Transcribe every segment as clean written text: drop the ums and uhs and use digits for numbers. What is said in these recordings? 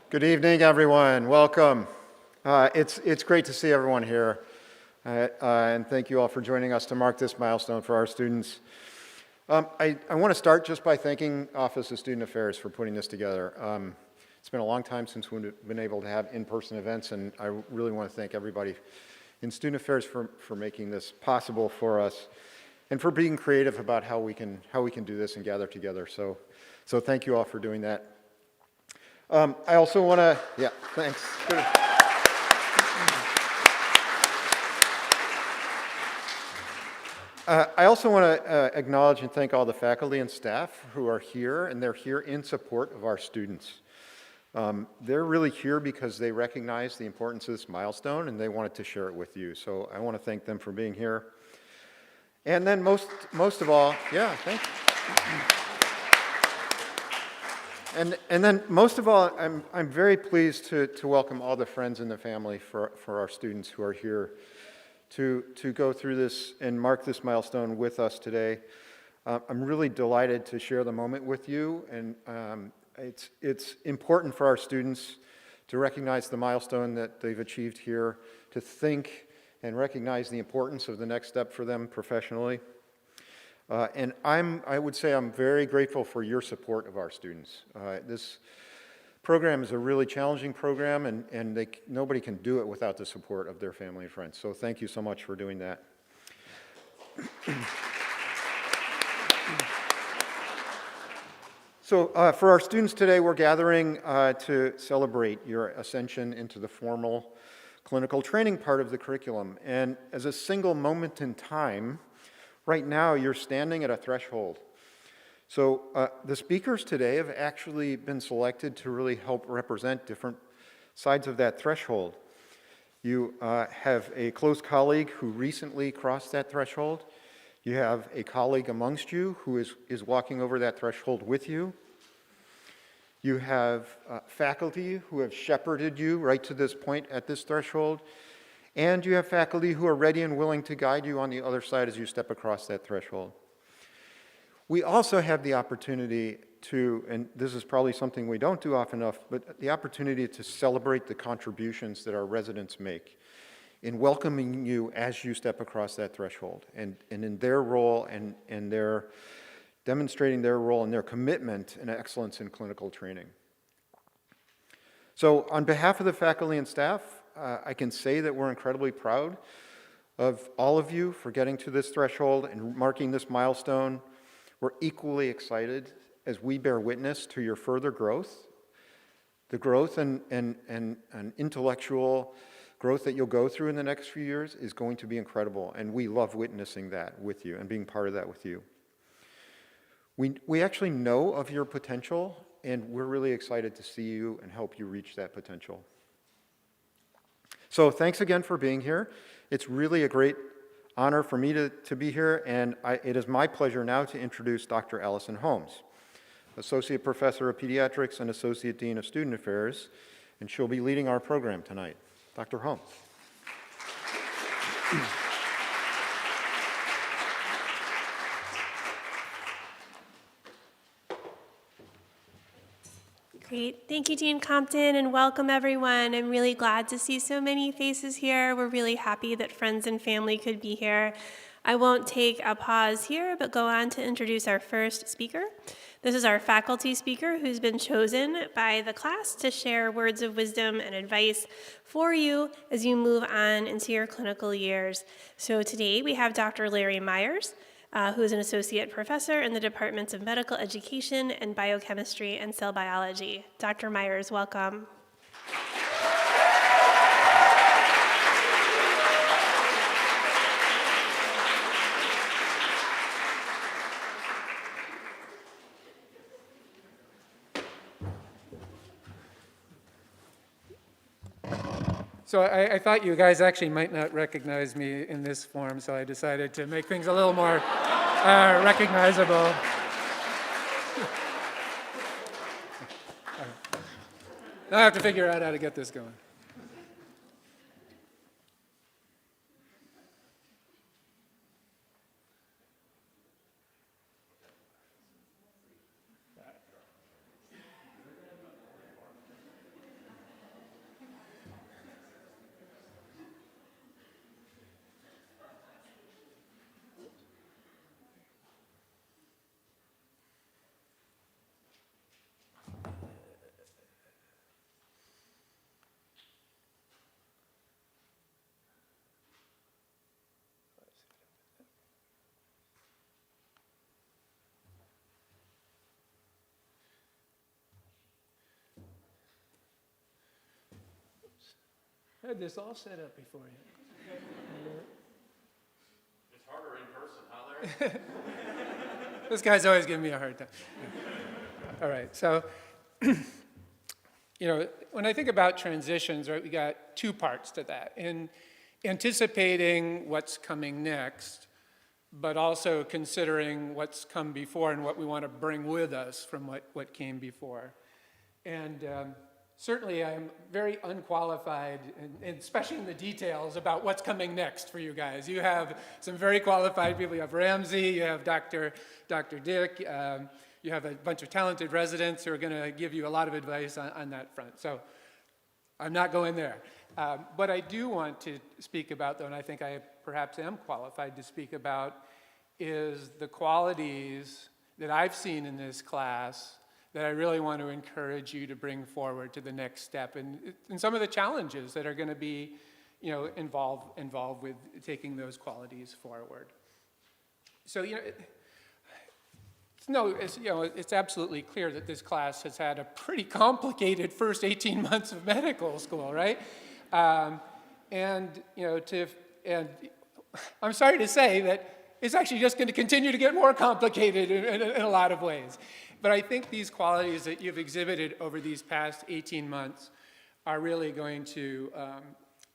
Good evening, everyone. Welcome. It's great to see everyone here, and thank you all for joining us to mark this milestone for our students. I want to start just by thanking Office of Student Affairs for putting this together. It's been a long time since we've been able to have in-person events, and I really want to thank everybody in Student Affairs for making this possible for us, and for being creative about how we can do this and gather together. So thank you all for doing that. I also want to, thanks. I also want to acknowledge and thank all the faculty and staff who are here, and they're here in support of our students. They're really here because they recognize the importance of this milestone, and they wanted to share it with you. So I want to thank them for being here. And then most of all, thank you. And then most of all, I'm very pleased to welcome all the friends and the family for our students who are here to go through this and mark this milestone with us today. I'm really delighted to share the moment with you, and it's important for our students to recognize the milestone that they've achieved here, to think and recognize the importance of the next step for them professionally. And I would say I'm very grateful for your support of our students. This program is a really challenging program, and nobody can do it without the support of their family and friends. So thank you so much for doing that. So for our students today, we're gathering to celebrate your ascension into the formal clinical training part of the curriculum. And as a single moment in time, right now, you're standing at a threshold. So the speakers today have actually been selected to really help represent different sides of that threshold. You have a close colleague who recently crossed that threshold. You have a colleague amongst you who is walking over that threshold with you. You have faculty who have shepherded you right to this point at this threshold. And you have faculty who are ready and willing to guide you on the other side as you step across that threshold. We also have the opportunity to, and this is probably something we don't do often enough, but the opportunity to celebrate the contributions that our residents make in welcoming you as you step across that threshold, and in their role and their demonstrating their role and their commitment and excellence in clinical training. So on behalf of the faculty and staff, I can say that we're incredibly proud of all of you for getting to this threshold and marking this milestone. We're equally excited as we bear witness to your further growth. The growth and intellectual growth that you'll go through in the next few years is going to be incredible, and we love witnessing that with you and being part of that with you. We actually know of your potential, and we're really excited to see you and help you reach that potential. So thanks again for being here. It's really a great honor for me to be here, and it is my pleasure now to introduce Dr. Allison Holmes, Associate Professor of Pediatrics and Associate Dean of Student Affairs, and she'll be leading our program tonight. Dr. Holmes. Great. Thank you, Dean Compton, and welcome everyone. I'm really glad to see so many faces here. We're really happy that friends and family could be here. I won't take a pause here, but go on to introduce our first speaker. This is our faculty speaker who's been chosen by the class to share words of wisdom and advice for you as you move on into your clinical years. So today we have Dr. Larry Myers, who is an associate professor in the Departments of Medical Education and Biochemistry and Cell Biology. Dr. Myers, welcome. So I thought you guys actually might not recognize me in this form, so I decided to make things a little more recognizable. Now I have to figure out how to get this going. had this all set up before you. It's harder in person, huh, Larry? This guy's always giving me a hard time. All right, so, when I think about transitions, right, we got two parts to that. In anticipating what's coming next, but also considering what's come before and what we want to bring with us from what came before. And certainly I'm very unqualified, and especially in the details about what's coming next for you guys. You have some very qualified people. You have Ramsey, you have Dr. Dick, you have a bunch of talented residents who are going to give you a lot of advice on that front. So I'm not going there. What I do want to speak about, though, and I think I perhaps am qualified to speak about, is the qualities that I've seen in this class that I really want to encourage you to bring forward to the next step, and some of the challenges that are going to be, involved with taking those qualities forward. So, it's absolutely clear that this class has had a pretty complicated first 18 months of medical school, right? And I'm sorry to say that it's actually just going to continue to get more complicated in a lot of ways. But I think these qualities that you've exhibited over these past 18 months are really going to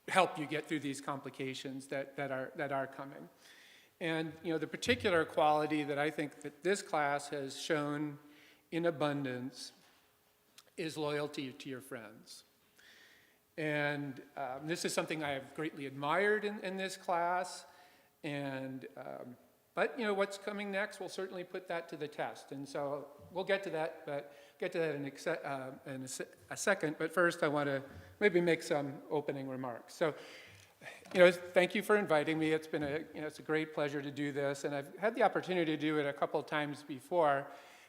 help you get through these complications that are coming. And the particular quality that I think that this class has shown in abundance is loyalty to your friends. And this is something I have greatly admired in this class. And but what's coming next, we'll certainly put that to the test. And so we'll get to that, but in a second. But first, I want to maybe make some opening remarks. So, thank you for inviting me. It's been it's a great pleasure to do this, and I've had the opportunity to do it a couple of times before.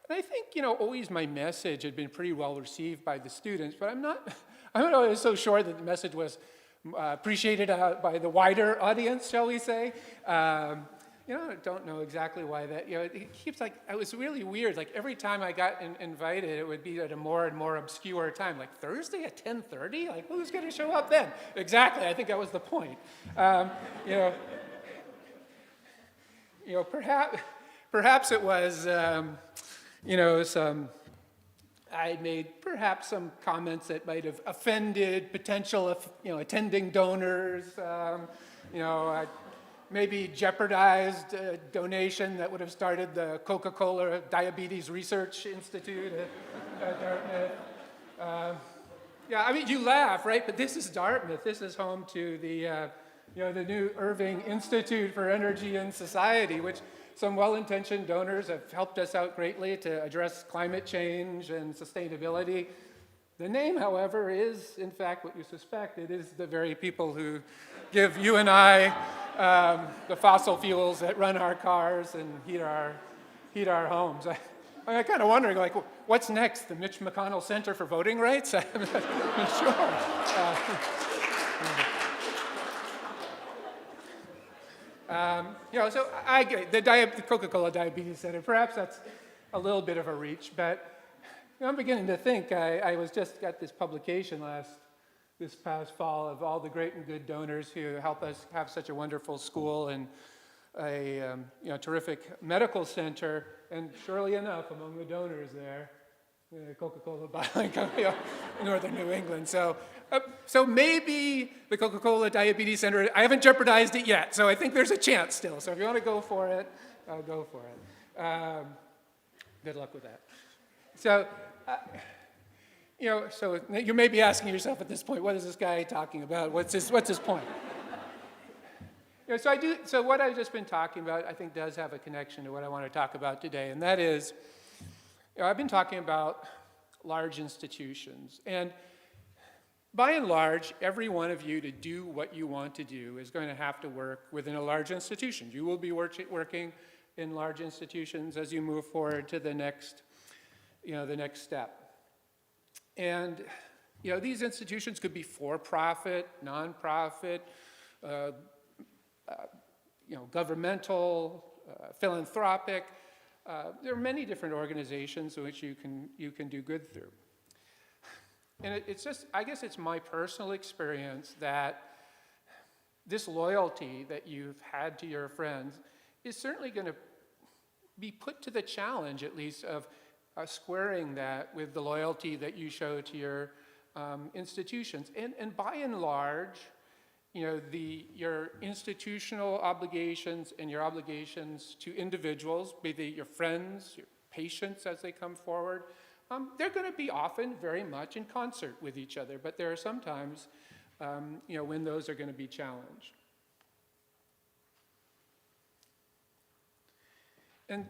And I think always my message had been pretty well received by the students, but I'm not always so sure that the message was appreciated by the wider audience, shall we say. I don't know exactly why that, it keeps it was really weird. Like every time I got invited, it would be at a more and more obscure time, like Thursday at 10:30? Like who's going to show up then? Exactly, I think that was the point. Perhaps it was, I made perhaps some comments that might have offended potential, attending donors. Maybe jeopardized a donation that would have started the Coca-Cola Diabetes Research Institute at Dartmouth. You laugh, right? But this is Dartmouth. This is home to the new Irving Institute for Energy and Society, which some well-intentioned donors have helped us out greatly to address climate change and sustainability. The name, however, is, in fact, what you suspect. It is the very people who give you and I the fossil fuels that run our cars and heat our homes. I'm kind of wondering, what's next? The Mitch McConnell Center for Voting Rights? I'm not sure. So I get the Coca-Cola Diabetes Center. Perhaps that's a little bit of a reach, but I'm beginning to think I was just got this publication this past fall of all the great and good donors who help us have such a wonderful school and a terrific medical center. And surely enough, among the donors there, the Coca-Cola bottling company of Northern New England. So maybe the Coca-Cola Diabetes Center, I haven't jeopardized it yet, so I think there's a chance still. So if you want to go for it, I'll go for it. Good luck with that. So, so you may be asking yourself at this point, what is this guy talking about? What's his point? So what I've just been talking about, I think, does have a connection to what I want to talk about today, and that is, I've been talking about large institutions, and by and large, every one of you to do what you want to do is going to have to work within a large institution. You will be working in large institutions as you move forward to the next step. And, these institutions could be for-profit, nonprofit, governmental, philanthropic. There are many different organizations in which you can do good through. And it's just, I guess it's my personal experience that this loyalty that you've had to your friends is certainly going to be put to the challenge, at least, of squaring that with the loyalty that you show to your institutions. And by and large, you know, your institutional obligations and your obligations to individuals, be they your friends, your patients as they come forward, they're going to be often very much in concert with each other, but there are some times, you know, when those are going to be challenged. And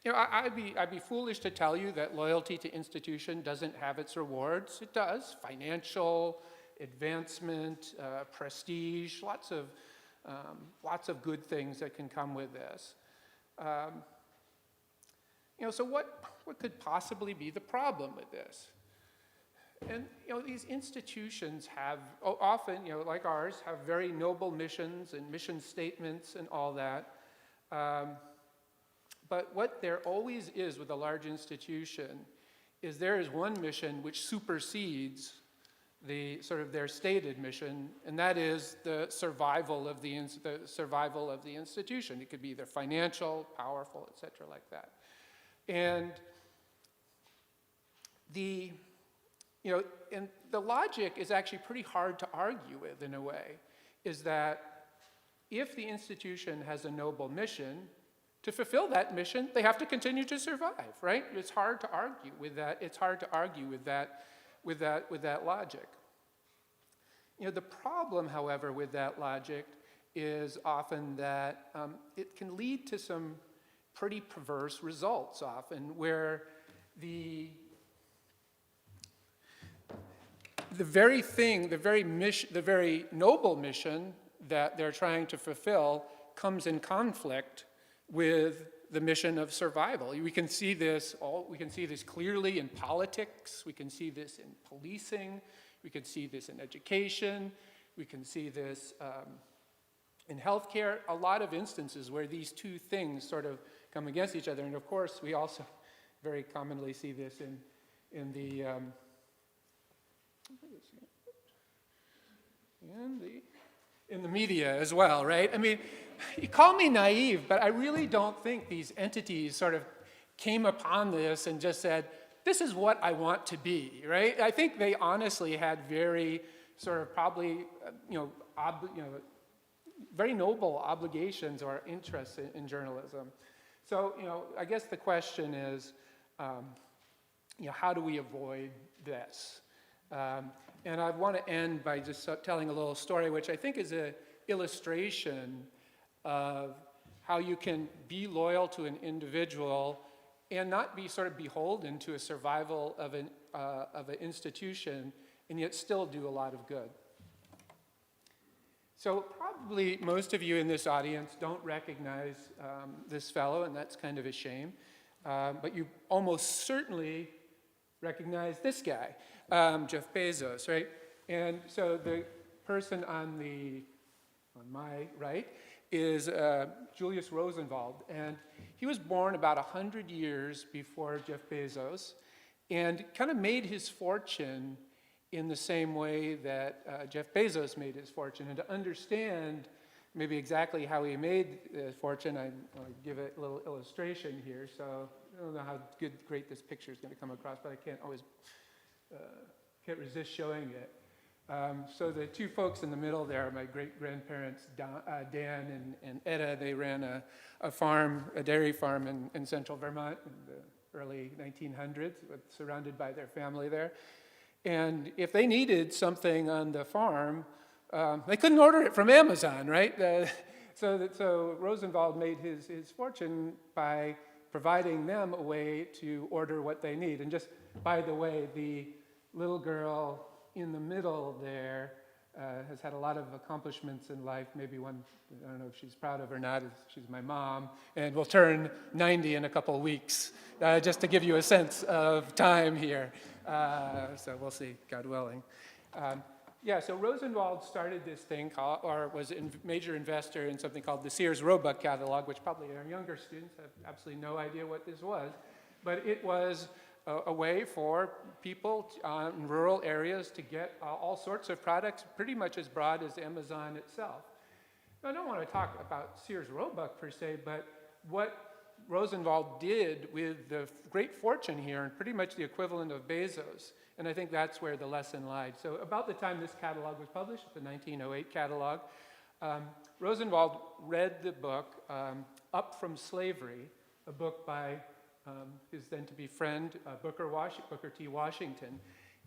you know, I'd be foolish to tell you that loyalty to institution doesn't have its rewards. It does. Financial, advancement, prestige, lots of good things that can come with this. You know, so what could possibly be the problem with this? And you know, these institutions have often, you know, like ours, have very noble missions and mission statements and all that. But what there always is with a large institution is there is one mission which supersedes the sort of their stated mission, and that is the survival of the institution. It could be either financial, powerful, et cetera, like that. And the logic is actually pretty hard to argue with in a way, is that if the institution has a noble mission, to fulfill that mission, they have to continue to survive, right? It's hard to argue with that. It's hard to argue with that logic. You know, the problem, however, with that logic is often that it can lead to some pretty perverse results often, where the very noble mission that they're trying to fulfill comes in conflict with the mission of survival. We can see this clearly in politics. We can see this in policing. We can see this in education. We can see this in healthcare. A lot of instances where these two things sort of come against each other. And of course, we also very commonly see this in the media as well, right? I mean, you call me naive, but I really don't think these entities sort of came upon this and just said, this is what I want to be, right? I think they honestly had very sort of probably, very noble obligations or interests in journalism. So, you know, I guess the question is, you know, how do we avoid this? And I want to end by just telling a little story, which I think is an illustration of how you can be loyal to an individual and not be sort of beholden to a survival of an institution, and yet still do a lot of good. So probably most of you in this audience don't recognize this fellow, and that's kind of a shame. But you almost certainly recognize this guy, Jeff Bezos, right? And so the person on my right is Julius Rosenwald, and he was born about 100 years before Jeff Bezos, and kind of made his fortune in the same way that Jeff Bezos made his fortune. And to understand maybe exactly how he made his fortune, I'll give a little illustration here. So I don't know how great this picture is going to come across, but I can't resist showing it. So the two folks in the middle there are my great-grandparents, Dan and Etta. They ran a farm, a dairy farm in central Vermont in the early 1900s, surrounded by their family there. And if they needed something on the farm, they couldn't order it from Amazon, right? So Rosenwald made his fortune by providing them a way to order what they need. And just by the way, the little girl in the middle there has had a lot of accomplishments in life. Maybe one, I don't know if she's proud of or not, she's my mom, and will turn 90 in a couple of weeks, just to give you a sense of time here. So we'll see, God willing. Yeah, so Rosenwald started this thing called, or was a major investor in something called the Sears Roebuck catalog, which probably our younger students have absolutely no idea what this was. But it was a way for people in rural areas to get all sorts of products pretty much as broad as Amazon itself. Now, I don't want to talk about Sears Roebuck per se, but what Rosenwald did with the great fortune here, and pretty much the equivalent of Bezos, and I think that's where the lesson lied. So about the time this catalog was published, the 1908 catalog, Rosenwald read the book Up from Slavery, a book by his then-to-be friend, Booker T. Washington.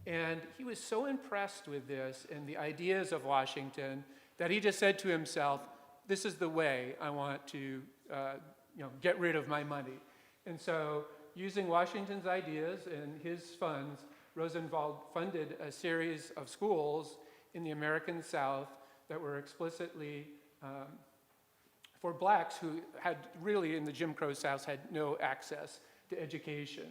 And he was so impressed with this and the ideas of Washington that he just said to himself, this is the way I want to get rid of my money. And so using Washington's ideas and his funds, Rosenwald funded a series of schools in the American South that were explicitly for blacks who had really, in the Jim Crow South, had no access to education.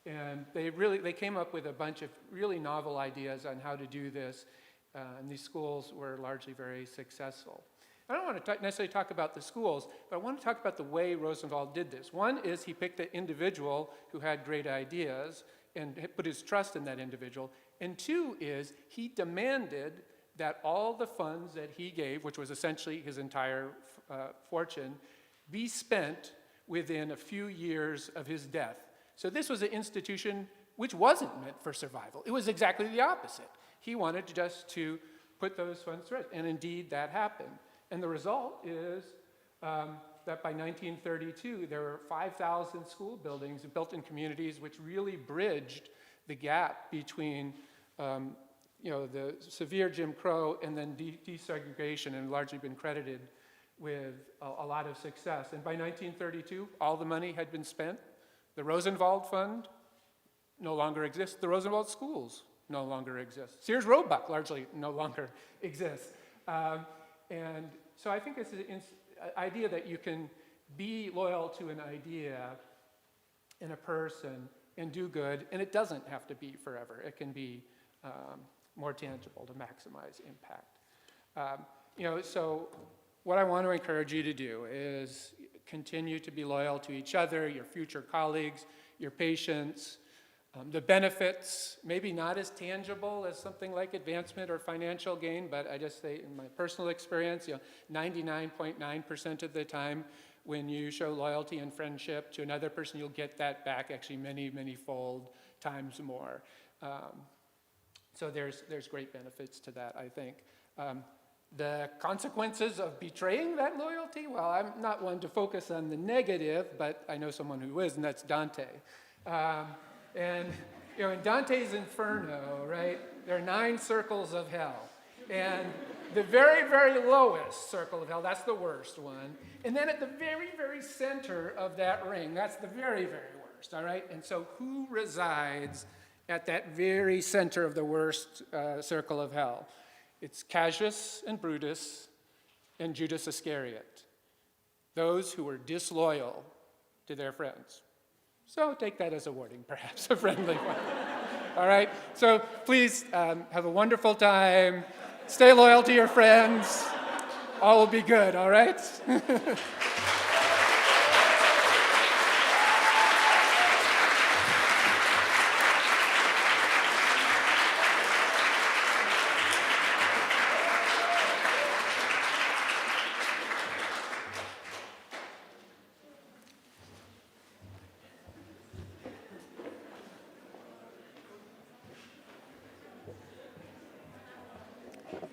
And they came up with a bunch of really novel ideas on how to do this, and these schools were largely very successful. I don't want to necessarily talk about the schools, but I want to talk about the way Rosenwald did this. One is he picked an individual who had great ideas and put his trust in that individual. And two is he demanded that all the funds that he gave, which was essentially his entire fortune, be spent within a few years of his death. So this was an institution which wasn't meant for survival. It was exactly the opposite. He wanted just to put those funds to rest, and indeed that happened. And the result is that by 1932, there were 5,000 school buildings built in communities which really bridged the gap between the severe Jim Crow and then desegregation, and largely been credited with a lot of success. And by 1932, all the money had been spent. The Rosenwald Fund no longer exists. The Rosenwald schools no longer exist. Sears Roebuck largely no longer exists. And so I think it's an idea that you can be loyal to an idea in a person and do good, and it doesn't have to be forever. It can be more tangible to maximize impact. So what I want to encourage you to do is continue to be loyal to each other, your future colleagues, your patients. The benefits, maybe not as tangible as something like advancement or financial gain, but I just say in my personal experience, 99.9% of the time when you show loyalty and friendship to another person, you'll get that back actually many, many-fold times more. So there's great benefits to that, I think. The consequences of betraying that loyalty, well, I'm not one to focus on the negative, but I know someone who is, and that's Dante. And in Dante's Inferno, right, there are 9 circles of hell. And the very, very lowest circle of hell, that's the worst one. And then at the very, very center of that ring, that's the very, very worst, all right? And so who resides at that very center of the worst circle of hell? It's Cassius and Brutus and Judas Iscariot, those who were disloyal to their friends. So take that as a warning, perhaps, a friendly one. All right? So please have a wonderful time. Stay loyal to your friends. All will be good, all right?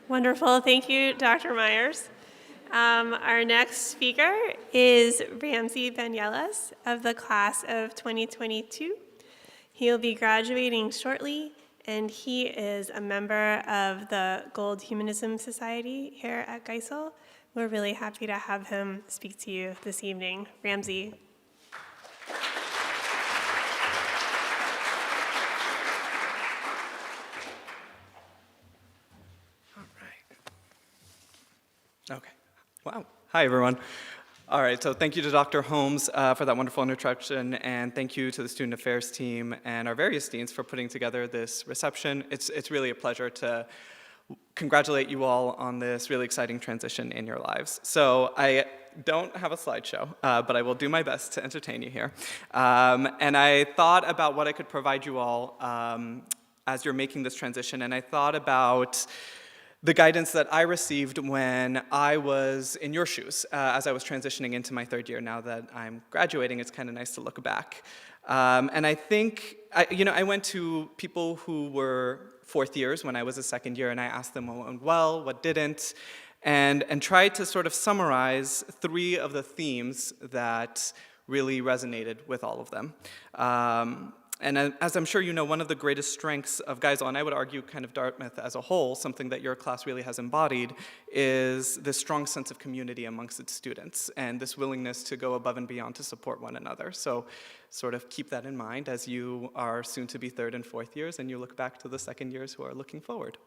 Wonderful. Thank you, Dr. Myers. Our next speaker is Ramsey Vanyelas of the class of 2022. He'll be graduating shortly, and he is a member of the Gold Humanism Society here at Geisel. We're really happy to have him speak to you this evening. Ramsey. Okay. Wow. Hi, everyone. All right, so thank you to Dr. Holmes for that wonderful introduction, and thank you to the Student Affairs team and our various deans for putting together this reception. It's really a pleasure to congratulate you all on this really exciting transition in your lives. So I don't have a slideshow, but I will do my best to entertain you here. And I thought about what I could provide you all as you're making this transition, and I thought about the guidance that I received when I was in your shoes, as I was transitioning into my third year. Now that I'm graduating, it's kind of nice to look back. And I think, I went to people who were fourth years when I was a second year, and I asked them what went well, what didn't, and tried to sort of summarize 3 of the themes that really resonated with all of them. And as I'm sure you know, one of the greatest strengths of Geisel, and I would argue kind of Dartmouth as a whole, something that your class really has embodied, is this strong sense of community amongst its students and this willingness to go above and beyond to support one another. So sort of keep that in mind as you are soon to be third and fourth years and you look back to the second years who are looking forward.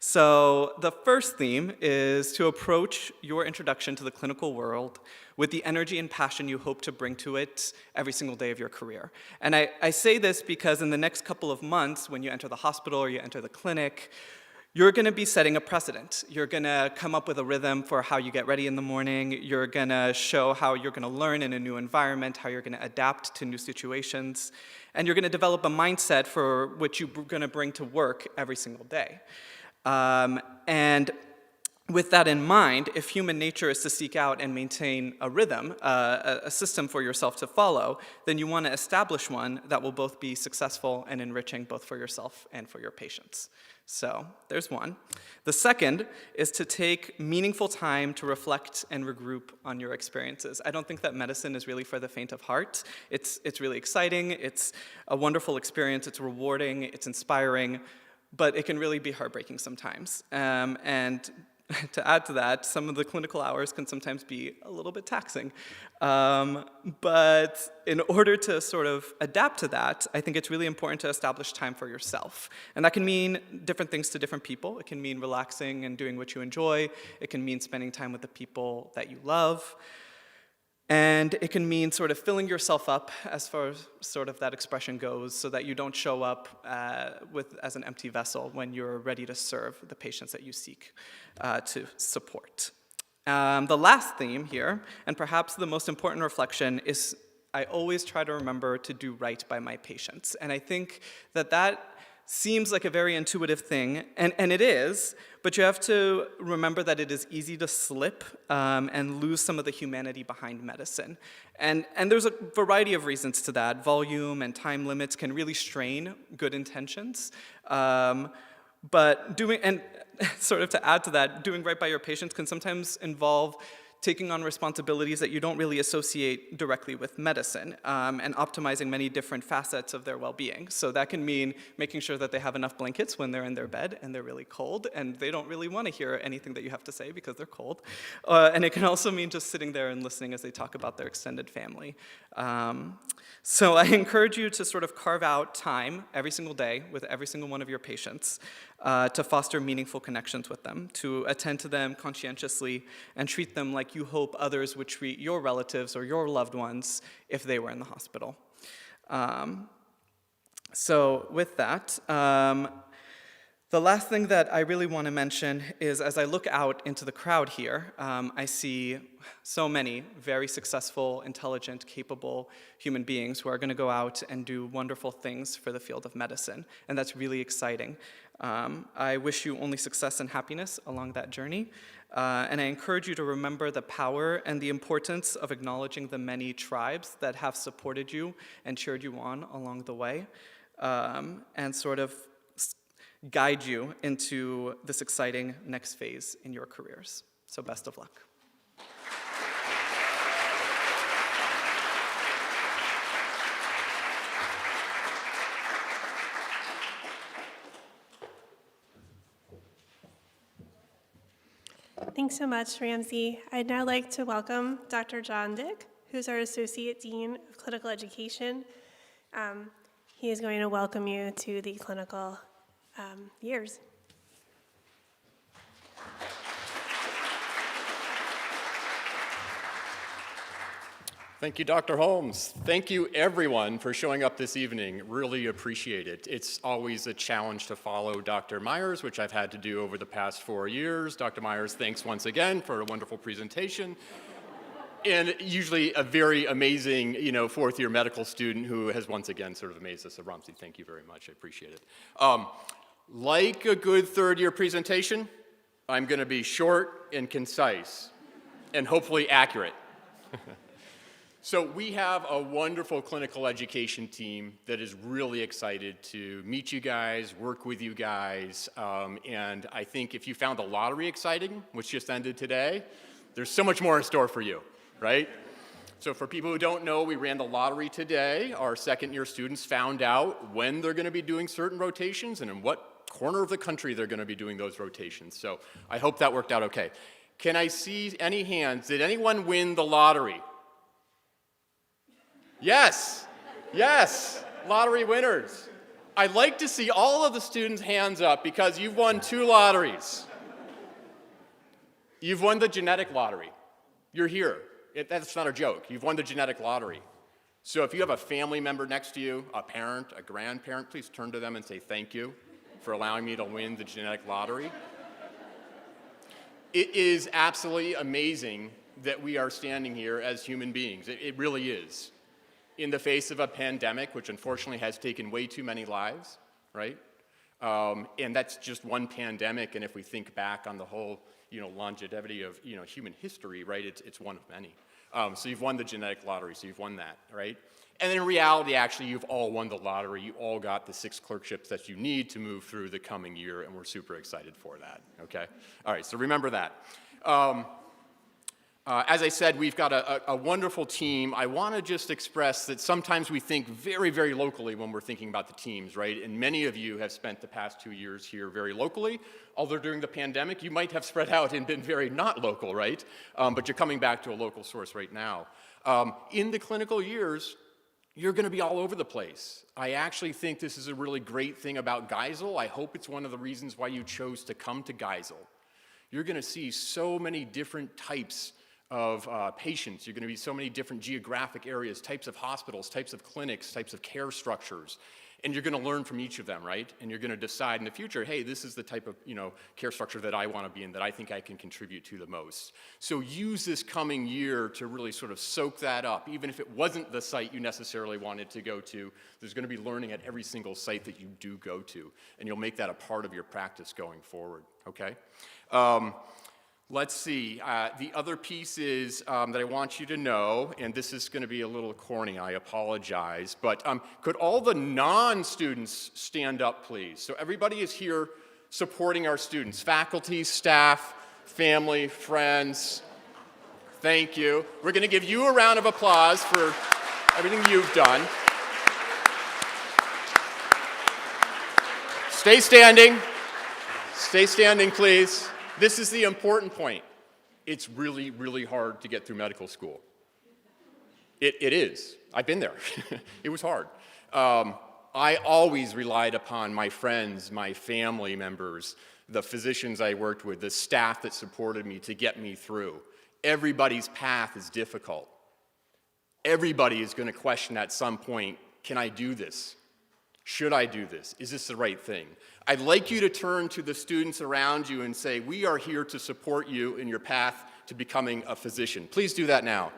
So the first theme is to approach your introduction to the clinical world with the energy and passion you hope to bring to it every single day of your career. And I say this because in the next couple of months, when you enter the hospital or you enter the clinic, you're going to be setting a precedent. You're going to come up with a rhythm for how you get ready in the morning. You're going to show how you're going to learn in a new environment, how you're going to adapt to new situations. And you're going to develop a mindset for which you're going to bring to work every single day. And with that in mind, if human nature is to seek out and maintain a rhythm, a system for yourself to follow, then you want to establish one that will both be successful and enriching both for yourself and for your patients. So there's one. The second is to take meaningful time to reflect and regroup on your experiences. I don't think that medicine is really for the faint of heart. It's really exciting. It's a wonderful experience. It's rewarding. It's inspiring. But it can really be heartbreaking sometimes. And to add to that, some of the clinical hours can sometimes be a little bit taxing. But in order to sort of adapt to that, I think it's really important to establish time for yourself. And that can mean different things to different people. It can mean relaxing and doing what you enjoy. It can mean spending time with the people that you love. And it can mean sort of filling yourself up, as far as sort of that expression goes, so that you don't show up as an empty vessel when you're ready to serve the patients that you seek to support. The last theme here, and perhaps the most important reflection, is I always try to remember to do right by my patients. And I think that seems like a very intuitive thing, and it is, but you have to remember that it is easy to slip and lose some of the humanity behind medicine. And there's a variety of reasons to that. Volume and time limits can really strain good intentions. But sort of to add to that, doing right by your patients can sometimes involve taking on responsibilities that you don't really associate directly with medicine, and optimizing many different facets of their well-being. So that can mean making sure that they have enough blankets when they're in their bed and they're really cold, and they don't really want to hear anything that you have to say because they're cold. And it can also mean just sitting there and listening as they talk about their extended family. So I encourage you to sort of carve out time every single day with every single one of your patients to foster meaningful connections with them, to attend to them conscientiously and treat them like you hope others would treat your relatives or your loved ones if they were in the hospital. So with that, the last thing that I really want to mention is as I look out into the crowd here, I see so many very successful, intelligent, capable human beings who are going to go out and do wonderful things for the field of medicine, and that's really exciting. I wish you only success and happiness along that journey, and I encourage you to remember the power and the importance of acknowledging the many tribes that have supported you and cheered you on along the way, and sort of guide you into this exciting next phase in your careers. So best of luck. Thanks so much, Ramsey. I'd now like to welcome Dr. John Dick, who's our Associate Dean of Clinical Education. He is going to welcome you to the clinical years. Thank you, Dr. Holmes. Thank you, everyone, for showing up this evening. Really appreciate it. It's always a challenge to follow Dr. Myers, which I've had to do over the past 4 years. Dr. Myers, thanks once again for a wonderful presentation. And usually a very amazing, fourth-year medical student who has once again sort of amazed us. So Ramsey, thank you very much. I appreciate it. Like a good third-year presentation, I'm going to be short and concise and hopefully accurate. So we have a wonderful clinical education team that is really excited to meet you guys, work with you guys, and I think if you found the lottery exciting, which just ended today, there's so much more in store for you, right? So for people who don't know, we ran the lottery today. Our second-year students found out when they're going to be doing certain rotations and in what corner of the country they're going to be doing those rotations. So I hope that worked out okay. Can I see any hands? Did anyone win the lottery? Yes, yes, lottery winners. I'd like to see all of the students' hands up because you've won 2 lotteries. You've won the genetic lottery. You're here. That's not a joke. You've won the genetic lottery. So if you have a family member next to you, a parent, a grandparent, please turn to them and say thank you for allowing me to win the genetic lottery. It is absolutely amazing that we are standing here as human beings. It really is. In the face of a pandemic, which unfortunately has taken way too many lives, right? And that's just one pandemic, and if we think back on the whole, longevity of, human history, right, it's one of many. So you've won the genetic lottery, so you've won that, right? And in reality, actually, you've all won the lottery. You all got the 6 clerkships that you need to move through the coming year, and we're super excited for that, okay? All right, so remember that. As I said, we've got a wonderful team. I want to just express that sometimes we think very, very locally when we're thinking about the teams, right? And many of you have spent the past 2 years here very locally. Although during the pandemic, you might have spread out and been very not local, right? But you're coming back to a local source right now. In the clinical years, you're going to be all over the place. I actually think this is a really great thing about Geisel. I hope it's one of the reasons why you chose to come to Geisel. You're going to see so many different types of patients. You're going to be so many different geographic areas, types of hospitals, types of clinics, types of care structures. And you're going to learn from each of them, right? And you're going to decide in the future, hey, this is the type of care structure that I want to be in, that I think I can contribute to the most. So use this coming year to really sort of soak that up. Even if it wasn't the site you necessarily wanted to go to, there's going to be learning at every single site that you do go to. And you'll make that a part of your practice going forward, okay? Let's see, the other piece is that I want you to know, and this is going to be a little corny, I apologize, but could all the non-students stand up, please? So everybody is here supporting our students, faculty, staff, family, friends. Thank you. We're going to give you a round of applause for everything you've done. Stay standing. Stay standing, please. This is the important point. It's really, really hard to get through medical school. It is. I've been there. It was hard. I always relied upon my friends, my family members, the physicians I worked with, the staff that supported me to get me through. Everybody's path is difficult. Everybody is going to question at some point, can I do this? Should I do this? Is this the right thing? I'd like you to turn to the students around you and say, we are here to support you in your path to becoming a physician. Please do that now.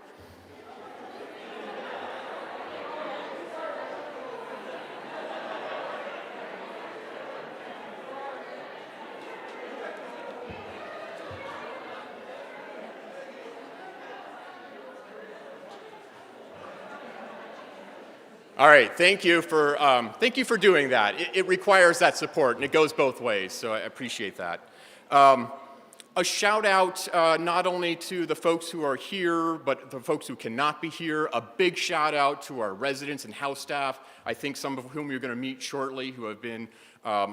All right, thank you for doing that. It requires that support, and it goes both ways, so I appreciate that. A shout out not only to the folks who are here, but the folks who cannot be here. A big shout out to our residents and house staff, I think some of whom you're going to meet shortly, who have been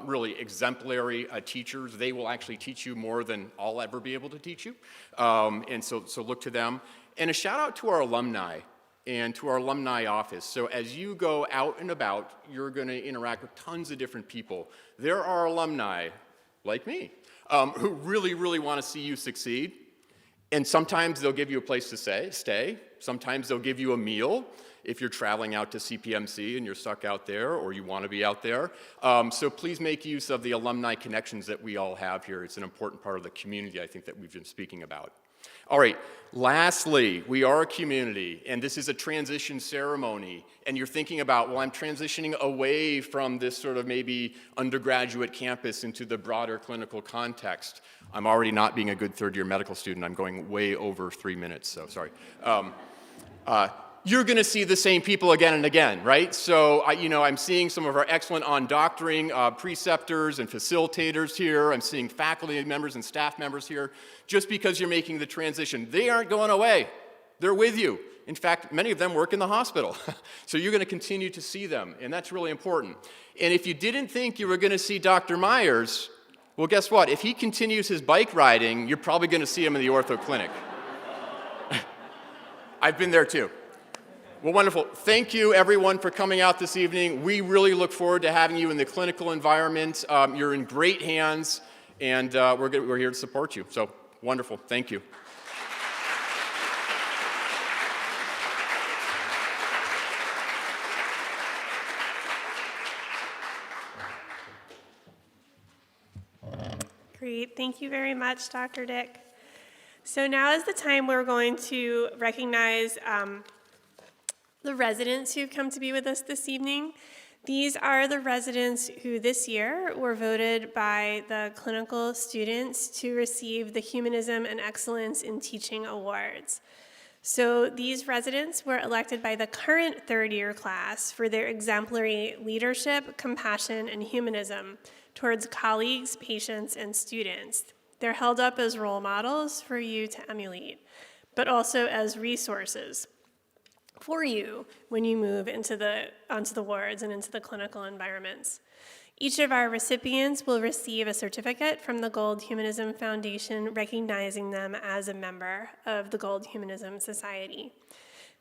really exemplary teachers. They will actually teach you more than I'll ever be able to teach you, and so look to them. And a shout out to our alumni and to our alumni office. So as you go out and about, you're going to interact with tons of different people. There are alumni, like me, who really, really want to see you succeed. And sometimes they'll give you a place to stay. Sometimes they'll give you a meal if you're traveling out to CPMC and you're stuck out there or you want to be out there. So please make use of the alumni connections that we all have here. It's an important part of the community, I think, that we've been speaking about. All right, lastly, we are a community, and this is a transition ceremony, and you're thinking about, well, I'm transitioning away from this sort of maybe undergraduate campus into the broader clinical context. I'm already not being a good third-year medical student. I'm going way over 3 minutes, so sorry. You're going to see the same people again and again, right? So, I'm seeing some of our excellent on-doctoring preceptors and facilitators here. I'm seeing faculty members and staff members here. Just because you're making the transition, they aren't going away. They're with you. In fact, many of them work in the hospital. So you're going to continue to see them, and that's really important. And if you didn't think you were going to see Dr. Myers, well, guess what? If he continues his bike riding, you're probably going to see him in the ortho clinic. I've been there too. Well, wonderful. Thank you, everyone, for coming out this evening. We really look forward to having you in the clinical environment. You're in great hands, and we're here to support you. So, wonderful. Thank you. Great. Thank you very much, Dr. Dick. So now is the time we're going to recognize the residents who've come to be with us this evening. These are the residents who this year were voted by the clinical students to receive the Humanism and Excellence in Teaching Awards. So these residents were elected by the current third-year class for their exemplary leadership, compassion, and humanism towards colleagues, patients, and students. They're held up as role models for you to emulate, but also as resources for you when you move onto the wards and into the clinical environments. Each of our recipients will receive a certificate from the Gold Humanism Foundation recognizing them as a member of the Gold Humanism Society.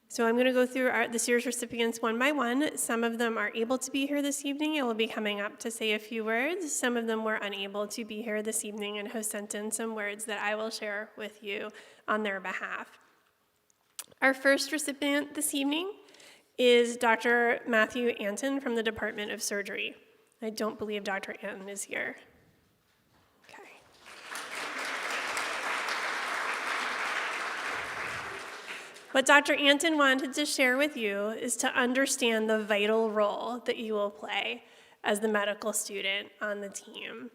So I'm going to go through this year's recipients one by one. Some of them are able to be here this evening and will be coming up to say a few words. Some of them were unable to be here this evening and have sent in some words that I will share with you on their behalf. Our first recipient this evening is Dr. Matthew Anton from the Department of Surgery. I don't believe Dr. Anton is here. Okay. What Dr. Anton wanted to share with you is to understand the vital role that you will play as the medical student on the team.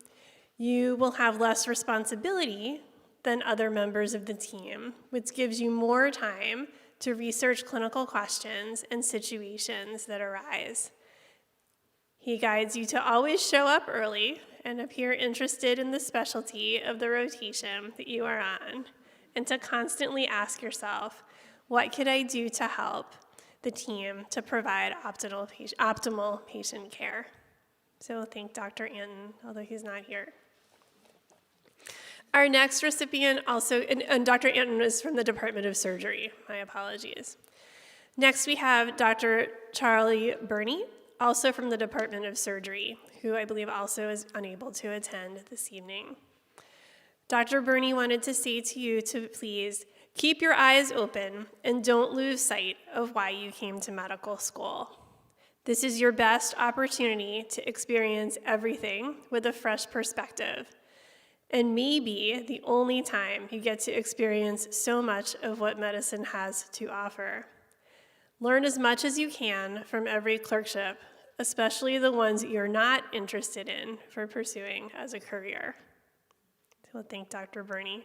You will have less responsibility than other members of the team, which gives you more time to research clinical questions and situations that arise. He guides you to always show up early and appear interested in the specialty of the rotation that you are on, and to constantly ask yourself, what could I do to help the team to provide optimal patient care? So thank Dr. Anton, although he's not here. Our next recipient also, and Dr. Anton is from the Department of Surgery, my apologies. Next we have Dr. Charlie Burney, also from the Department of Surgery, who I believe also is unable to attend this evening. Dr. Burney wanted to say to you to please keep your eyes open and don't lose sight of why you came to medical school. This is your best opportunity to experience everything with a fresh perspective, and maybe the only time you get to experience so much of what medicine has to offer. Learn as much as you can from every clerkship, especially the ones you're not interested in for pursuing as a career. So thank Dr. Burney.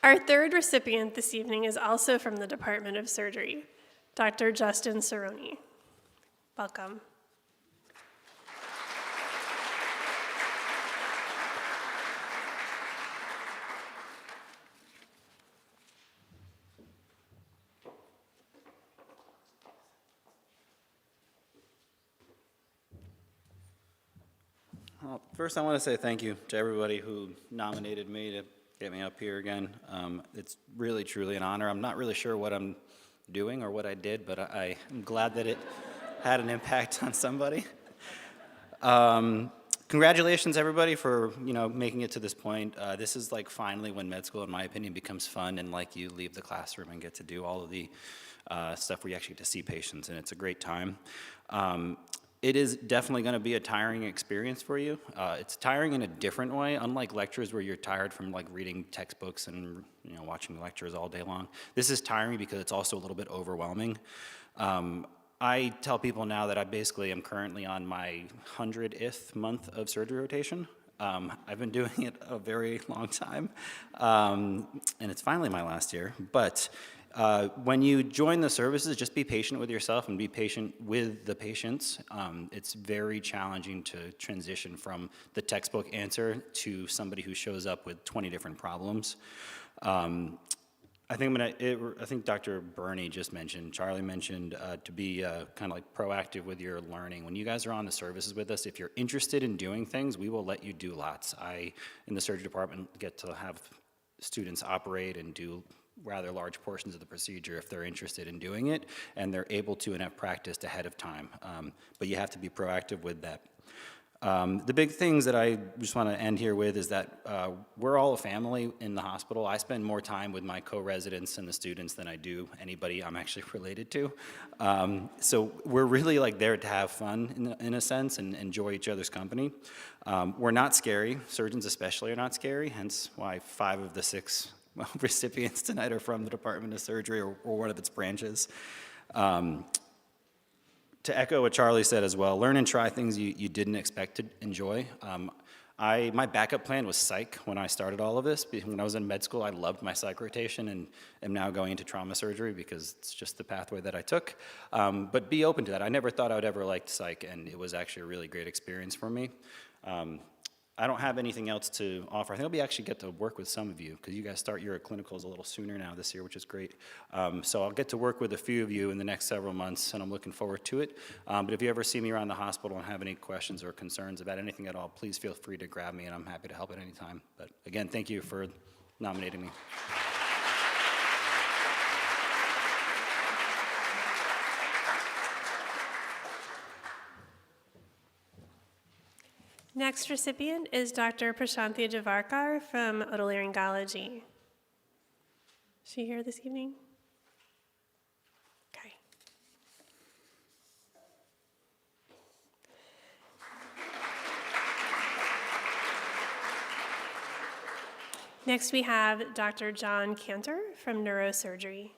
Our third recipient this evening is also from the Department of Surgery, Dr. Justin Cerrone. Welcome. Well, first I want to say thank you to everybody who nominated me to get me up here again. It's really, truly an honor. I'm not really sure what I'm doing or what I did, but I'm glad that it had an impact on somebody. Could congratulations, everybody, for making it to this point. This is like finally when med school, in my opinion, becomes fun, and like you leave the classroom and get to do all of the stuff where you actually get to see patients, and it's a great time. It is definitely going to be a tiring experience for you. It's tiring in a different way, unlike lectures where you're tired from like reading textbooks and watching lectures all day long. This is tiring because it's also a little bit overwhelming. I tell people now that I basically am currently on my 100th month of surgery rotation. I've been doing it a very long time, and it's finally my last year. But when you join the services, just be patient with yourself and be patient with the patients. It's very challenging to transition from the textbook answer to somebody who shows up with 20 different problems. I think Dr. Burney just mentioned, Charlie mentioned, to be kind of like proactive with your learning. When you guys are on the services with us, if you're interested in doing things, we will let you do lots. In the surgery department, get to have students operate and do rather large portions of the procedure if they're interested in doing it, and they're able to and have practiced ahead of time. But you have to be proactive with that. The big things that I just want to end here with is that we're all a family in the hospital. I spend more time with my co-residents and the students than I do anybody I'm actually related to. So we're really like there to have fun in a sense and enjoy each other's company. We're not scary. Surgeons especially are not scary, hence why 5 of the 6 recipients tonight are from the Department of Surgery or one of its branches. To echo what Charlie said as well, learn and try things you didn't expect to enjoy. My backup plan was psych when I started all of this. When I was in med school, I loved my psych rotation and am now going into trauma surgery because it's just the pathway that I took. But be open to that. I never thought I would ever like psych, and it was actually a really great experience for me. I don't have anything else to offer. I think I'll actually get to work with some of you because you guys start your clinicals a little sooner now this year, which is great. So I'll get to work with a few of you in the next several months, and I'm looking forward to it. But if you ever see me around the hospital and have any questions or concerns about anything at all, please feel free to grab me, and I'm happy to help at any time. But again, thank you for nominating me. Next recipient is Dr. Prashanthi Javarkar from otolaryngology. Is she here this evening? Okay. Next we have Dr. John Cantor from neurosurgery.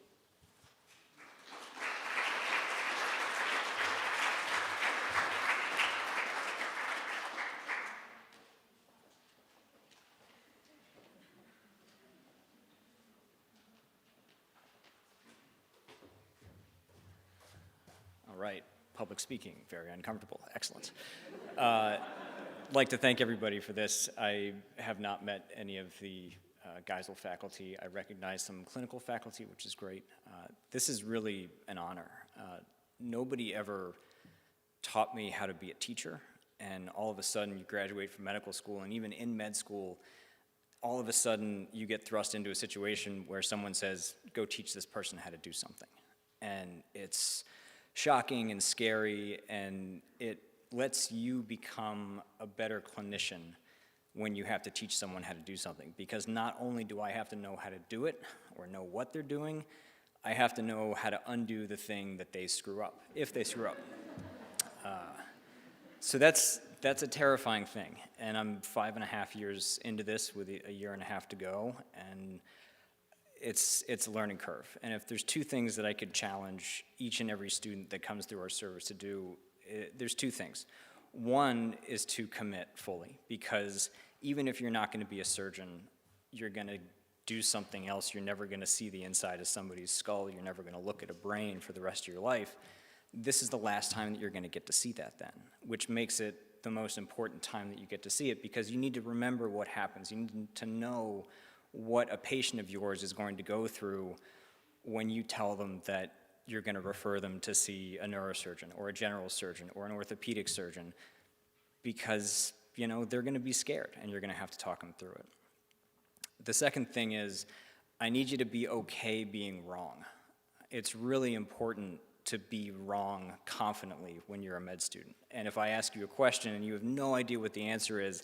Right, public speaking, very uncomfortable, excellent. I'd like to thank everybody for this. I have not met any of the Geisel faculty. I recognize some clinical faculty, which is great. This is really an honor. Nobody ever taught me how to be a teacher, and all of a sudden you graduate from medical school, and even in med school, all of a sudden you get thrust into a situation where someone says, go teach this person how to do something. And it's shocking and scary, and it lets you become a better clinician when you have to teach someone how to do something. Because not only do I have to know how to do it or know what they're doing, I have to know how to undo the thing that they screw up, if they screw up. So that's a terrifying thing, and I'm 5.5 years into this with a year and a half to go, and it's a learning curve. And if there's 2 things that I could challenge each and every student that comes through our service to do, there's 2 things. One is to commit fully, because even if you're not going to be a surgeon, you're going to do something else. You're never going to see the inside of somebody's skull. You're never going to look at a brain for the rest of your life. This is the last time that you're going to get to see that then, which makes it the most important time that you get to see it, because you need to remember what happens. You need to know what a patient of yours is going to go through when you tell them that you're going to refer them to see a neurosurgeon or a general surgeon or an orthopedic surgeon, because they're going to be scared and you're going to have to talk them through it. The second thing is, I need you to be okay being wrong. It's really important to be wrong confidently when you're a med student. And if I ask you a question and you have no idea what the answer is,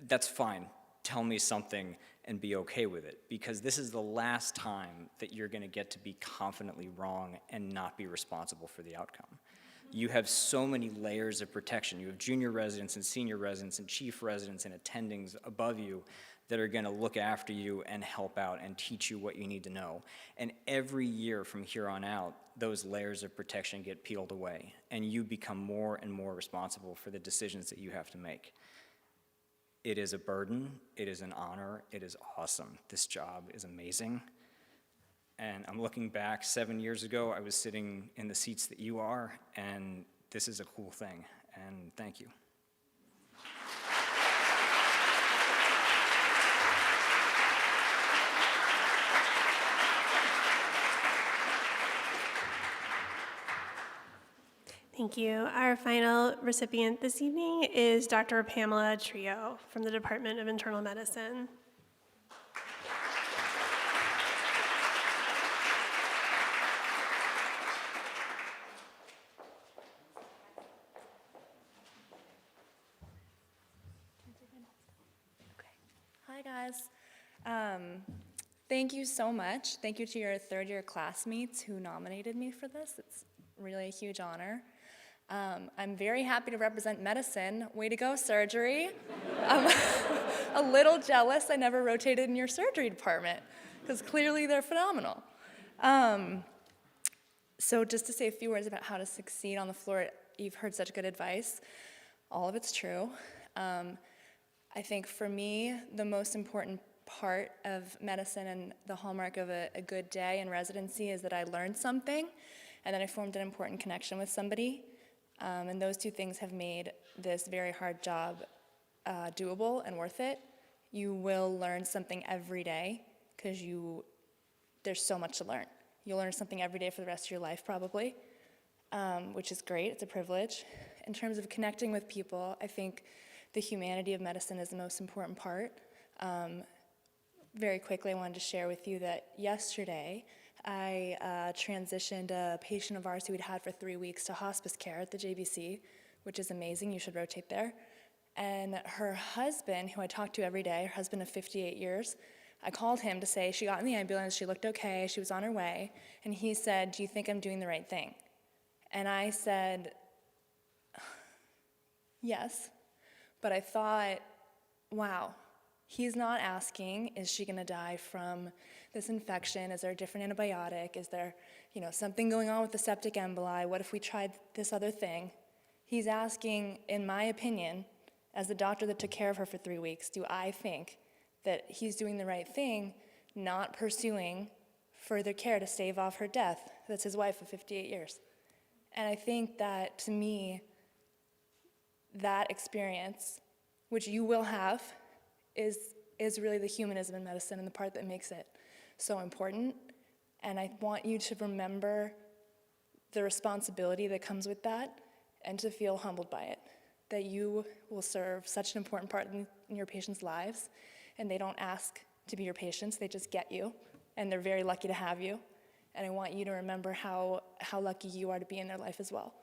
that's fine. Tell me something and be okay with it, because this is the last time that you're going to get to be confidently wrong and not be responsible for the outcome. You have so many layers of protection. You have junior residents and senior residents and chief residents and attendings above you that are going to look after you and help out and teach you what you need to know. And every year from here on out, those layers of protection get peeled away, and you become more and more responsible for the decisions that you have to make. It is a burden, it is an honor, it is awesome. This job is amazing. And I'm looking back 7 years ago, I was sitting in the seats that you are, and this is a cool thing, and thank you. Thank you. Our final recipient this evening is Dr. Pamela Trio from the Department of Internal Medicine. Hi, guys. Thank you so much. Thank you to your third-year classmates who nominated me for this. It's really a huge honor. I'm very happy to represent medicine. Way to go, surgery. I'm a little jealous I never rotated in your surgery department, because clearly they're phenomenal. So just to say a few words about how to succeed on the floor, you've heard such good advice. All of it's true. I think for me, the most important part of medicine and the hallmark of a good day in residency is that I learned something and then I formed an important connection with somebody. And those two things have made this very hard job doable and worth it. You will learn something every day because there's so much to learn. You'll learn something every day for the rest of your life probably, which is great, it's a privilege. In terms of connecting with people, I think the humanity of medicine is the most important part. Very quickly, I wanted to share with you that yesterday, I transitioned a patient of ours who we'd had for 3 weeks to hospice care at the JBC, which is amazing. You should rotate there. And her husband, who I talk to every day, her husband of 58 years, I called him to say she got in the ambulance, she looked okay, she was on her way, and he said, "Do you think I'm doing the right thing?" And I said, yes, but I thought, wow. He's not asking, is she going to die from this infection? Is there a different antibiotic? Is there, something going on with the septic emboli? What if we tried this other thing? He's asking, in my opinion, as the doctor that took care of her for 3 weeks, do I think that he's doing the right thing, not pursuing further care to stave off her death? That's his wife of 58 years. And I think that, to me, that experience, which you will have, is really the humanism in medicine and the part that makes it so important. And I want you to remember the responsibility that comes with that and to feel humbled by it, that you will serve such an important part in your patients' lives, and they don't ask to be your patients, they just get you, and they're very lucky to have you. And I want you to remember how lucky you are to be in their life as well,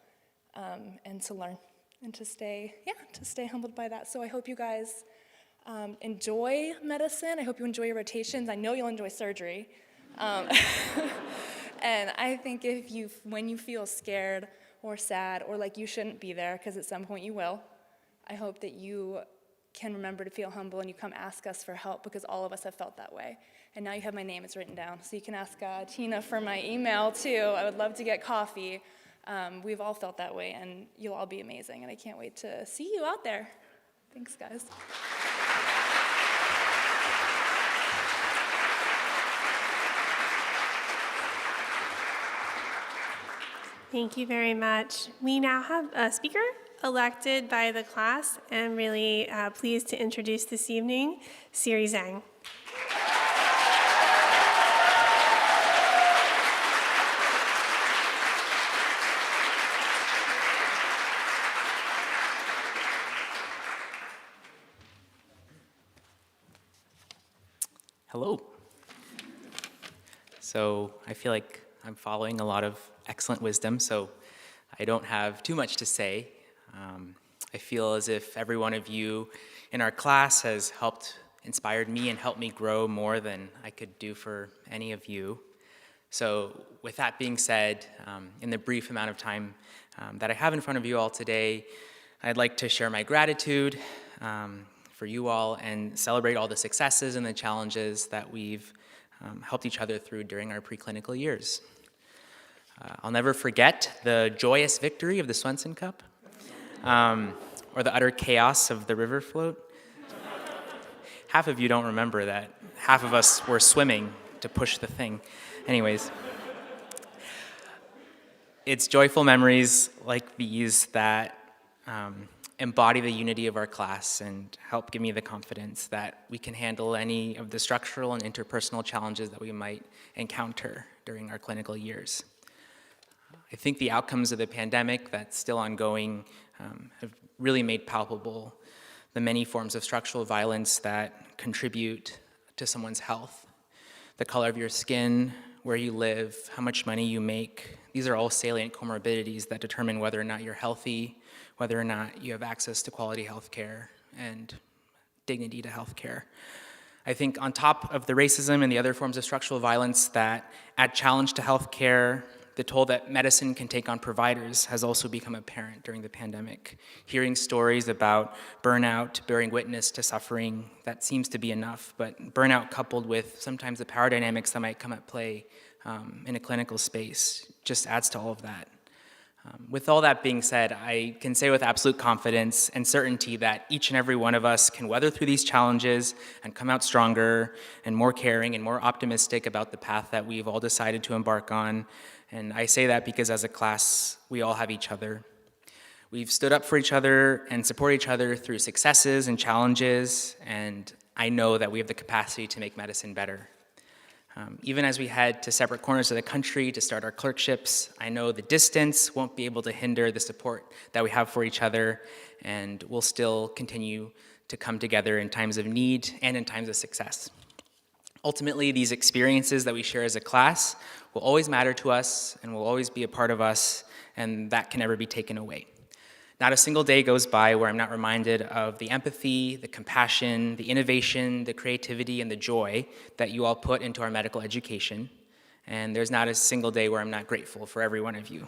and to learn and to stay humbled by that. So I hope you guys enjoy medicine. I hope you enjoy your rotations. I know you'll enjoy surgery. And I think when you feel scared or sad or like you shouldn't be there, because at some point you will, I hope that you can remember to feel humble and you come ask us for help, because all of us have felt that way. And now you have my name, it's written down. So you can ask Tina for my email too. I would love to get coffee. We've all felt that way, and you'll all be amazing. And I can't wait to see you out there. Thanks, guys. Thank you very much. We now have a speaker elected by the class, and really pleased to introduce this evening, Siri Zhang. Hello. So I feel like I'm following a lot of excellent wisdom, so I don't have too much to say. I feel as if every one of you in our class has inspired me and helped me grow more than I could do for any of you. So with that being said, in the brief amount of time that I have in front of you all today, I'd like to share my gratitude for you all and celebrate all the successes and the challenges that we've helped each other through during our preclinical years. I'll never forget the joyous victory of the Swenson Cup, or the utter chaos of the river float. Half of you don't remember that. Half of us were swimming to push the thing. Anyways, it's joyful memories like these that embody the unity of our class and help give me the confidence that we can handle any of the structural and interpersonal challenges that we might encounter during our clinical years. I think the outcomes of the pandemic that's still ongoing have really made palpable the many forms of structural violence that contribute to someone's health. The color of your skin, where you live, how much money you make, these are all salient comorbidities that determine whether or not you're healthy, whether or not you have access to quality health care and dignity to health care. I think on top of the racism and the other forms of structural violence that add challenge to health care, the toll that medicine can take on providers has also become apparent during the pandemic. Hearing stories about burnout, bearing witness to suffering, that seems to be enough, but burnout coupled with sometimes the power dynamics that might come at play in a clinical space just adds to all of that. With all that being said, I can say with absolute confidence and certainty that each and every one of us can weather through these challenges and come out stronger and more caring and more optimistic about the path that we've all decided to embark on. And I say that because as a class, we all have each other. We've stood up for each other and support each other through successes and challenges, and I know that we have the capacity to make medicine better. Even as we head to separate corners of the country to start our clerkships, I know the distance won't be able to hinder the support that we have for each other, and we'll still continue to come together in times of need and in times of success. Ultimately, these experiences that we share as a class will always matter to us and will always be a part of us, and that can never be taken away. Not a single day goes by where I'm not reminded of the empathy, the compassion, the innovation, the creativity, and the joy that you all put into our medical education. And there's not a single day where I'm not grateful for every one of you.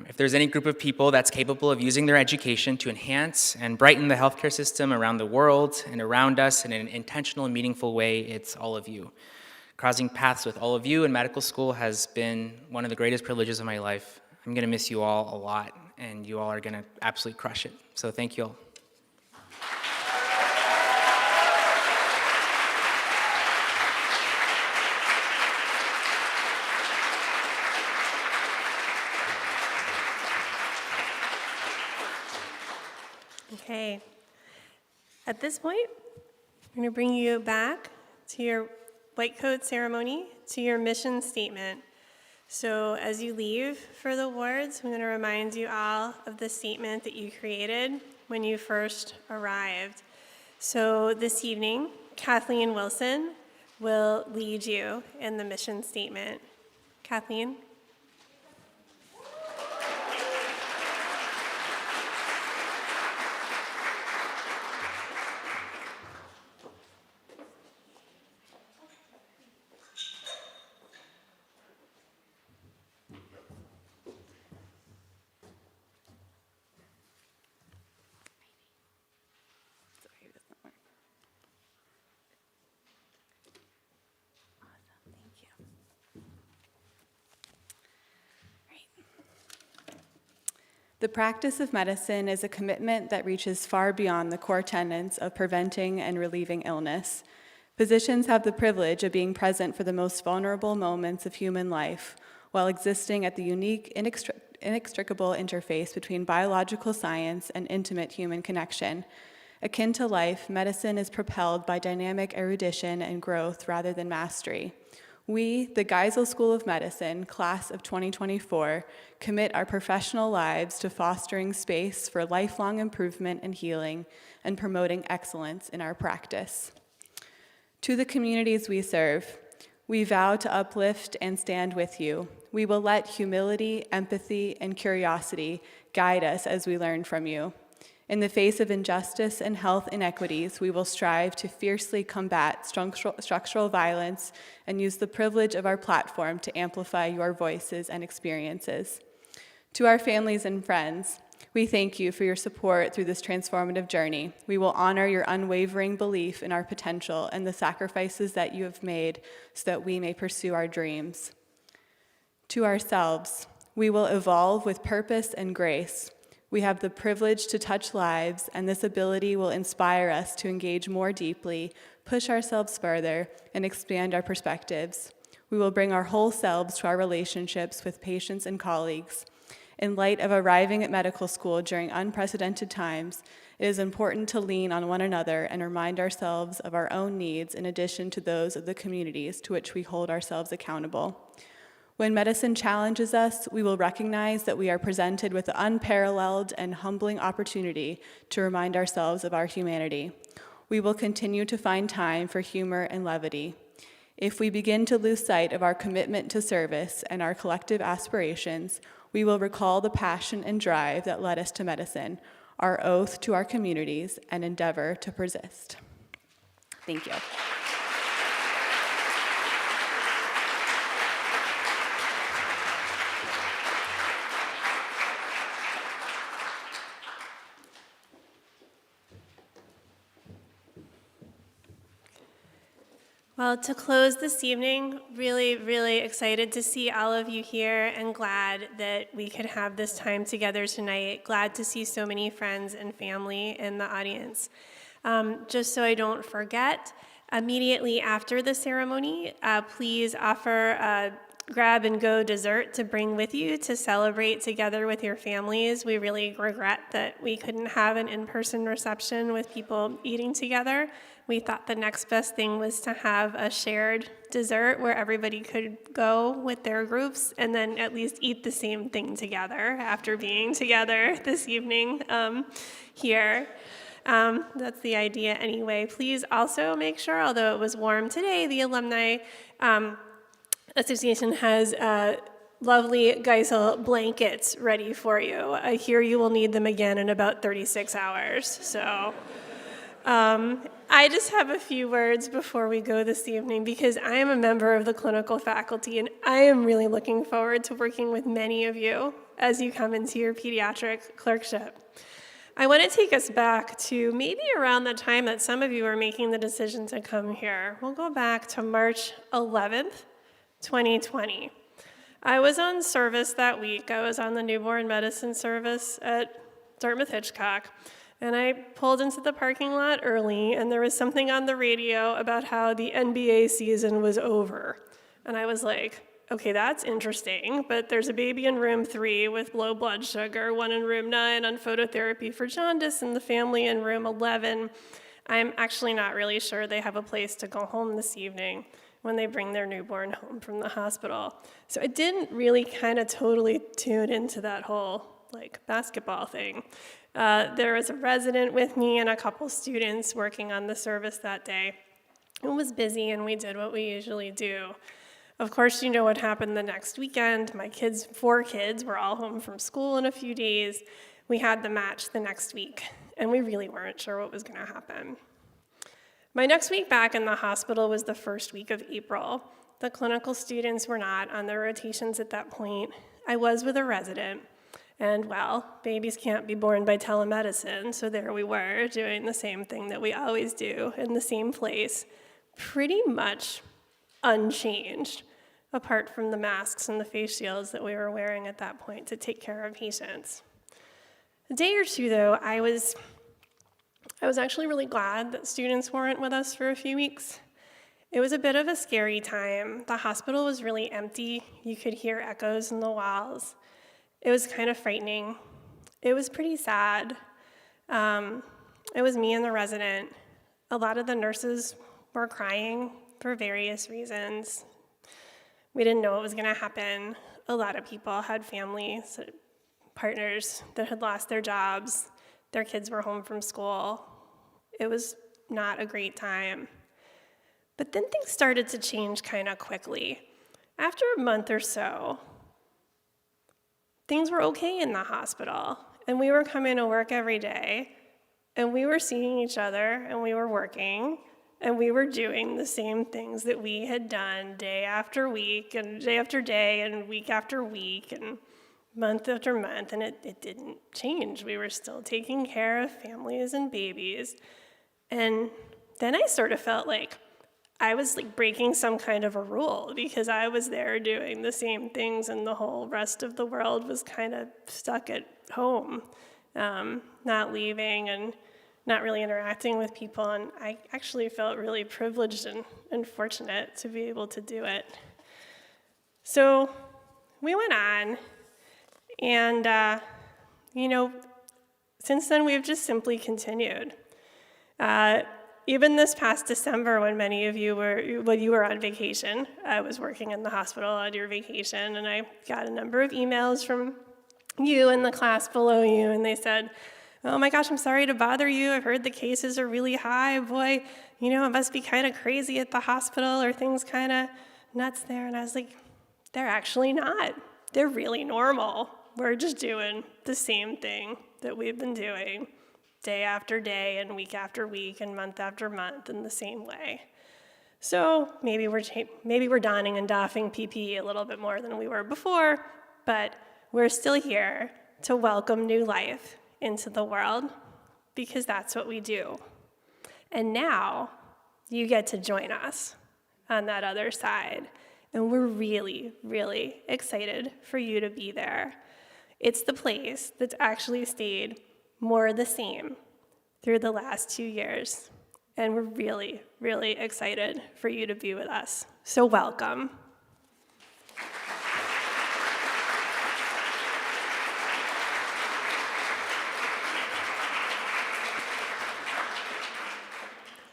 If there's any group of people that's capable of using their education to enhance and brighten the healthcare system around the world and around us in an intentional and meaningful way, it's all of you. Crossing paths with all of you in medical school has been one of the greatest privileges of my life. I'm gonna miss you all a lot, and you all are gonna absolutely crush it. So thank you all. Okay. At this point, I'm going to bring you back to your white coat ceremony, to your mission statement. So as you leave for the wards, I'm going to remind you all of the statement that you created when you first arrived. So this evening, Kathleen Wilson will lead you in the mission statement. Kathleen? The practice of medicine is a commitment that reaches far beyond the core tenets of preventing and relieving illness. Physicians have the privilege of being present for the most vulnerable moments of human life, while existing at the unique, inextricable interface between biological science and intimate human connection. Akin to life, medicine is propelled by dynamic erudition and growth rather than mastery. We, the Geisel School of Medicine, class of 2024, commit our professional lives to fostering space for lifelong improvement and healing and promoting excellence in our practice. To the communities we serve, We vow to uplift and stand with you. We will let humility, empathy, and curiosity guide us as we learn from you. In the face of injustice and health inequities, we will strive to fiercely combat structural violence and use the privilege of our platform to amplify your voices and experiences. To our families and friends, we thank you for your support through this transformative journey. We will honor your unwavering belief in our potential and the sacrifices that you have made so that we may pursue our dreams. To ourselves, we will evolve with purpose and grace. We have the privilege to touch lives, and this ability will inspire us to engage more deeply, push ourselves further, and expand our perspectives. We will bring our whole selves to our relationships with patients and colleagues. In light of arriving at medical school during unprecedented times, it is important to lean on one another and remind ourselves of our own needs in addition to those of the communities to which we hold ourselves accountable. When medicine challenges us, we will recognize that we are presented with the unparalleled and humbling opportunity to remind ourselves of our humanity. We will continue to find time for humor and levity. If we begin to lose sight of our commitment to service and our collective aspirations, we will recall the passion and drive that led us to medicine, our oath to our communities, and endeavor to persist. Thank you. Well, to close this evening, really excited to see all of you here and glad that we could have this time together tonight. Glad to see so many friends and family in the audience. Just so I don't forget, immediately after the ceremony, please offer a grab-and-go dessert to bring with you to celebrate together with your families. We really regret that we couldn't have an in-person reception with people eating together. We thought the next best thing was to have a shared dessert where everybody could go with their groups and then at least eat the same thing together after being together this evening here. That's the idea anyway. Please also make sure, although it was warm today, the Alumni Association has lovely Geisel blankets ready for you. I hear you will need them again in about 36 hours, so... I just have a few words before we go this evening because I am a member of the clinical faculty and I am really looking forward to working with many of you as you come into your pediatric clerkship. I want to take us back to maybe around the time that some of you are making the decision to come here. We'll go back to March 11th, 2020. I was on service that week. I was on the newborn medicine service at Dartmouth Hitchcock. And I pulled into the parking lot early, and there was something on the radio about how the NBA season was over. And I was like, okay, that's interesting, but there's a baby in room 3 with low blood sugar, one in room 9 on phototherapy for jaundice, and the family in room 11. I'm actually not really sure they have a place to go home this evening when they bring their newborn home from the hospital. So I didn't really kind of totally tune into that whole basketball thing. There was a resident with me and a couple students working on the service that day. It was busy and we did what we usually do. Of course, you know what happened the next weekend. My 4 kids were all home from school in a few days. We had the match the next week and we really weren't sure what was going to happen. My next week back in the hospital was the first week of April. The clinical students were not on their rotations at that point. I was with a resident. And well, babies can't be born by telemedicine, so there we were doing the same thing that we always do in the same place, pretty much unchanged, apart from the masks and the face shields that we were wearing at that point to take care of patients. A day or two, though, I was actually really glad that students weren't with us for a few weeks. It was a bit of a scary time. The hospital was really empty. You could hear echoes in the walls. It was kind of frightening. It was pretty sad. It was me and the resident. A lot of the nurses were crying for various reasons. We didn't know what was going to happen. A lot of people had families, partners that had lost their jobs. Their kids were home from school. It was not a great time. But then things started to change kind of quickly. After a month or so, things were okay in the hospital, and we were coming to work every day, and we were seeing each other, and we were working, and we were doing the same things that we had done day after week, and day after day, and week after week, and month after month, and it didn't change. We were still taking care of families and babies. And then I sort of felt like I was like breaking some kind of a rule because I was there doing the same things and the whole rest of the world was kind of stuck at home, not leaving and not really interacting with people. And I actually felt really privileged and fortunate to be able to do it. So we went on, and since then we've just simply continued. Even this past December, when many of you were on vacation, I was working in the hospital on your vacation, and I got a number of emails from you and the class below you, and they said, "Oh my gosh, I'm sorry to bother you. I've heard the cases are really high. Boy, it must be kind of crazy at the hospital, or things kind of nuts there." And I was like, they're actually not. They're really normal. We're just doing the same thing that we've been doing day after day and week after week and month after month in the same way. So maybe we're donning and doffing PPE a little bit more than we were before, but we're still here to welcome new life into the world because that's what we do. And now you get to join us on that other side. And we're really, really excited for you to be there. It's the place that's actually stayed more the same through the last 2 years. And we're really, really excited for you to be with us. So welcome.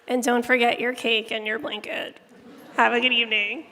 And don't forget your cake and your blanket. Have a good evening.